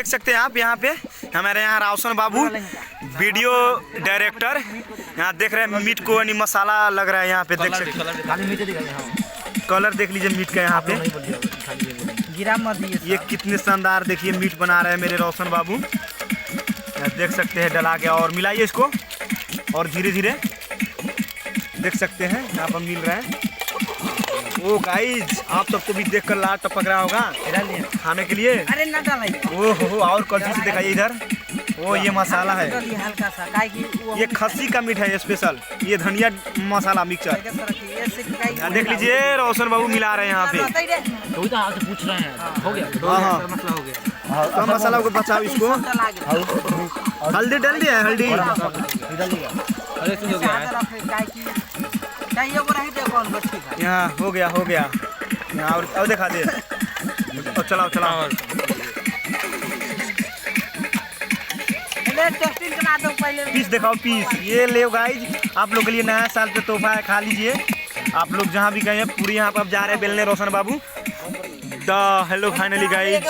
देख सकते हैं आप यहाँ पे हमारे यहाँ रोशन बाबू वीडियो डायरेक्टर यहाँ देख रहे हैं मीट को यानी मसाला लग रहा है यहाँ पे देख सकते हैं। कलर देख लीजिए मीट का यहाँ पे गिरा मत ये कितने शानदार देखिए मीट बना रहे हैं मेरे रोशन बाबू। यहाँ देख सकते हैं डला के और मिलाइए इसको और धीरे धीरे देख सकते हैं यहाँ पर मिल रहा है। ओ गाइज आप सबको भी देखकर लाल टपक रहा होगा खाने के लिए। अरे ना डालिए। ओहो और कल्ची से दिखाइए इधर। ओ ये मसाला है, हल्का सा ये खस्सी का मीट है स्पेशल, ये धनिया मसाला मिक्सचर। देख लीजिए रोशन बाबू मिला रहे हैं यहाँ पे। तो आपसे पूछ रहे हैं हो गया। हाँ मसला हो गया। तो मसाला को बचाओ इसको। हल्दी डाल दिया है, हल्दी अरे हो गया। यहाँ हो गया यहाँ और दिखा दे और चलाओ पीस दिखाओ पीस। ये ले गाइज आप लोग के लिए नया साल पे तोहफा है, खा लीजिए आप लोग जहाँ भी गए पूरी। यहाँ पर जा रहे हैं बेलने रोशन बाबू द हेलो फाइनली गाइज।